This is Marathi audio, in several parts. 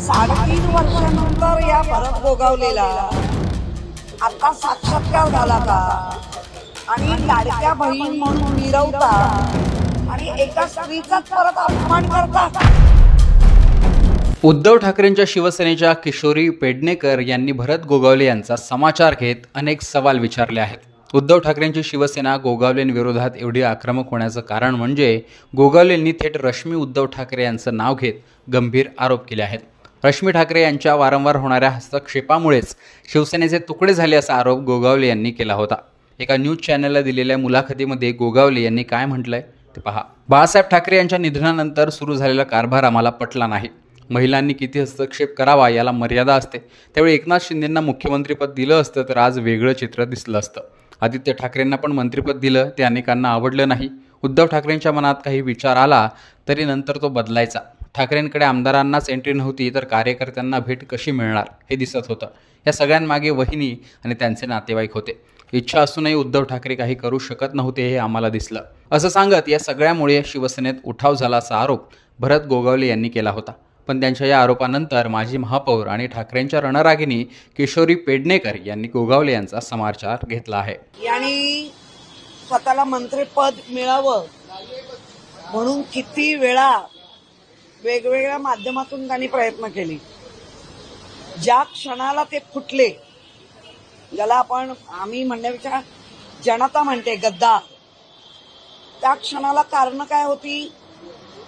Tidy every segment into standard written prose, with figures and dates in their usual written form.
3.5 वर्षानंतर या भरत गोगावलेला आता साक्षात्कार झाला का आणि लाडक्या बहीण म्हणून मिरवता आणि एका स्त्रीचाच परत अपमान करता। उद्धव ठाकरेंच्या शिवसेनेच्या किशोरी पेडणेकर यांनी भरत गोगावले यांचा समाचार घेत अनेक सवाल विचारले आहेत। उद्धव ठाकरेंची शिवसेना गोगावलेंविरोधात एवढी आक्रमक होण्याचं कारण म्हणजे गोगावलेंनी थेट रश्मी उद्धव ठाकरे यांचं नाव घेत गंभीर आरोप केले आहेत। रश्मी ठाकरे यांच्या वारंवार होणाऱ्या हस्तक्षेपामुळेच शिवसेनेचे तुकडे झाले असा आरोप गोगावले यांनी केला होता। एका न्यूज चॅनलला दिलेल्या मुलाखतीमध्ये गोगावले यांनी काय म्हटलंय ते पहा। बाळासाहेब ठाकरे यांच्या निधनानंतर सुरू झालेला कारभार आम्हाला पटला नाही। महिलांनी किती हस्तक्षेप करावा याला मर्यादा असते। त्यावेळी एकनाथ शिंदेंना मुख्यमंत्रीपद दिलं असतं तर आज वेगळं चित्र दिसलं असतं। आदित्य ठाकरेंना पण मंत्रिपद दिलं ते अनेकांना आवडलं नाही। उद्धव ठाकरेंच्या मनात काही विचार आला तरी नंतर तो बदलायचा। ठाकरेंकडे आमदारांनाच एंट्री नव्हती तर कार्यकर्त्यांना भेट कशी मिळणार हे दिसत होतं। या सगळ्यांमागे वहिनी आणि त्यांचे नातेवाईक होते। इच्छा असूनही उद्धव ठाकरे काही करू शकत नव्हते हे आम्हाला दिसलं असं सांगत या सगळ्यामुळे शिवसेनेत उठाव झाला असा आरोप भरत गोगावले यांनी केला होता। पण त्यांच्या या आरोपानंतर माजी महापौर आणि ठाकरेंच्या रणरागिणी किशोरी पेडणेकर यांनी गोगावले यांचा समाचार घेतला आहे। यांनी स्वतःला मंत्रिपद मिळावं म्हणून किती वेळा वेगवेगळ्या माध्यमातून त्यांनी प्रयत्न केले। ज्या क्षणाला ते फुटले, ज्याला आम्ही म्हणण्यापेक्षा जनता म्हणते गद्दार, त्या क्षणाला कारण काय होती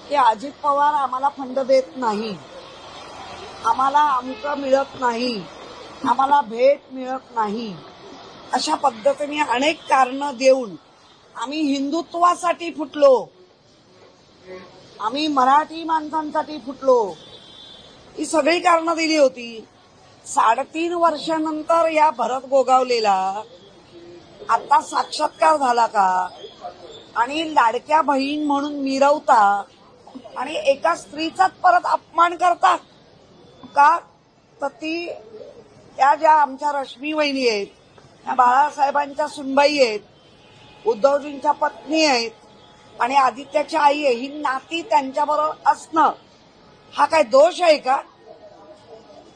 की अजित पवार आम्हाला फंड देत नाही, आम्हाला आमचं मिळत नाही, आम्हाला भेट मिळत नाही, अशा पद्धतीने अनेक कारणं देऊन आम्ही हिंदुत्वासाठी फुटलो, आम्ही मराठी माणसांसाठी फुटलो, ही सगळी कारणं दिली होती। 3.5 वर्षानंतर या भरत गोगावलेला आता साक्षात्कार झाला का आणि लाडक्या बहीण म्हणून मिरवता आणि एका स्त्रीचाच परत अपमान करता का? तर त्या ज्या आमच्या रश्मी वहिनी आहेत, त्या बाळासाहेबांच्या सुनबाई आहेत, उद्धवजींच्या पत्नी आहेत आणि आदित्याची आई आहे, ही नाती त्यांच्याबरोबर असणं हा काय दोष आहे का?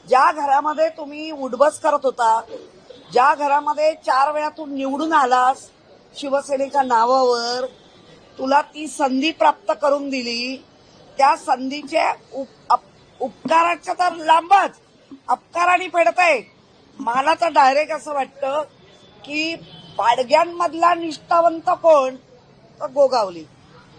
ज्या घरामध्ये तुम्ही उठबस करत होता, ज्या घरामध्ये 4 वेळा तू निवडून आलास शिवसेनेच्या नावावर, तुला ती संधी प्राप्त करून दिली, त्या संधीचे उपकाराच्या तर लांबच अपकाराने फेडताय। मला तर डायरेक्ट असं वाटतं की पाडग्यांमधला निष्ठावंत कोण? तर गोगावले।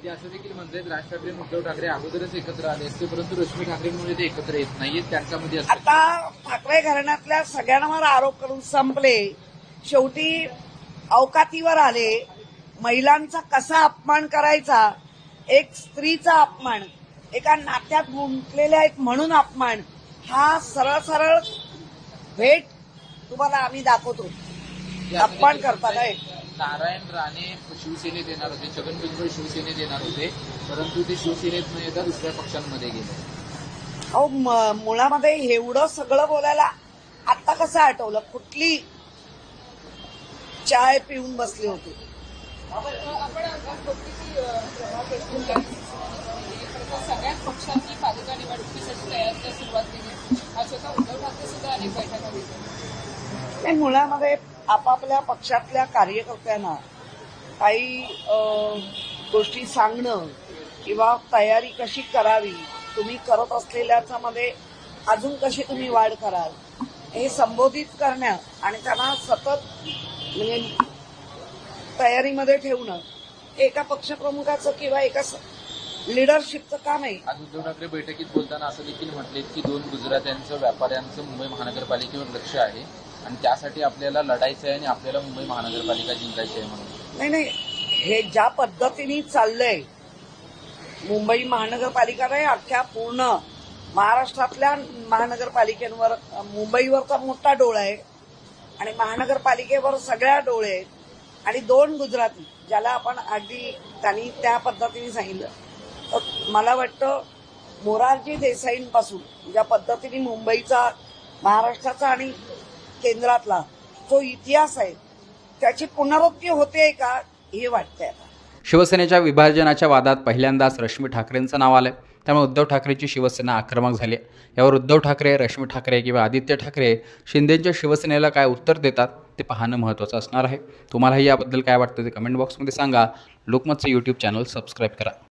असं देखील म्हणतात राज ठाकरे उद्धव ठाकरे अगोदरच एकत्र आले असते, परंतु रश्मी ठाकरेंमुळे ते एकत्र येत नाहीये, त्यांच्यामध्ये आता ठाकरे घराण्यातल्या सगळ्यांवर आरोप करून संपले, शेवटी अवकातीवर आले। महिलांचा कसा अपमान करायचा, एक स्त्रीचा अपमान, एका नात्यात गुंतलेल्या एक म्हणून अपमान, हा सरळ सरळ भेट तुम्हाला आम्ही दाखवतो। अपमान करतात आहे। नारायण राणे शिवसेनेत येणार होते, छगन भुजबळ शिवसेनेत येणार होते, परंतु ते शिवसेनेत न येता दुसऱ्या पक्षांमध्ये गेले। अहो, मुळामध्ये एवढं सगळं बोलायला आता कसं आठवलं? कुठली चाय पिऊन बसले होते? सगळ्याच पक्षांनी पालिका निवडणुकीसाठी तयारीला सुरुवात केली, अशोका उद्धव ठाकरे सुद्धा अनेक बैठका घेतल्या। मुळामध्ये आपापल्या पक्षातल्या कार्यकर्त्यांना काही गोष्टी सांगणं किंवा तयारी कशी करावी, तुम्ही करत असलेल्याच्या मध्ये अजून कशी तुम्ही वाढ कराल हे संबोधित करणं आणि त्यांना सतत म्हणजे तयारीमध्ये ठेवणं एका पक्षप्रमुखाचं किंवा एका लिडरशिपचं काम आहे। आज उद्धव ठाकरे बैठकीत बोलताना असं देखील म्हटले की 2 गुजरात्यांचं व्यापाऱ्यांचं मुंबई महानगरपालिकेवर लक्ष आहे आणि त्यासाठी आपल्याला लढायचं आहे आणि आपल्याला मुंबई महानगरपालिका जिंकायची आहे म्हणून। नाही, हे ज्या पद्धतीने चाललंय, मुंबई महानगरपालिका नाही, अख्ख्या पूर्ण महाराष्ट्रातल्या महानगरपालिकेवर मुंबईवरचा मोठा डोळा आहे आणि महानगरपालिकेवर सगळ्या डोळे आहेत आणि 2 गुजराती ज्याला आपण अगदी त्यांनी त्या पद्धतीने सांगितलं। तर मला वाटतं मोरारजी देसाईंपासून ज्या पद्धतीने मुंबईचा, महाराष्ट्राचा आणि केंद्रातला जो इतिहास आहे त्याची पुनरावृत्ती होते का हे वाटतंय। शिवसेनेच्या विभाजनाच्या वादात पहिल्यांदाच रश्मी ठाकरेंचं नाव आलंय। त्यामुळे उद्धव ठाकरेंची शिवसेना आक्रमक झाली आहे. यावर उद्धव ठाकरे, रश्मी ठाकरे किंवा आदित्य ठाकरे शिंदेच्या शिवसेनेला काय उत्तर देतात ते पाहणं महत्त्वाचं असणार आहे. तुम्हालाही याबद्दल काय वाटतं ते कमेंट बॉक्समध्ये सांगा. लोकमतचं यूट्यूब चॅनल सबस्क्राईब करा.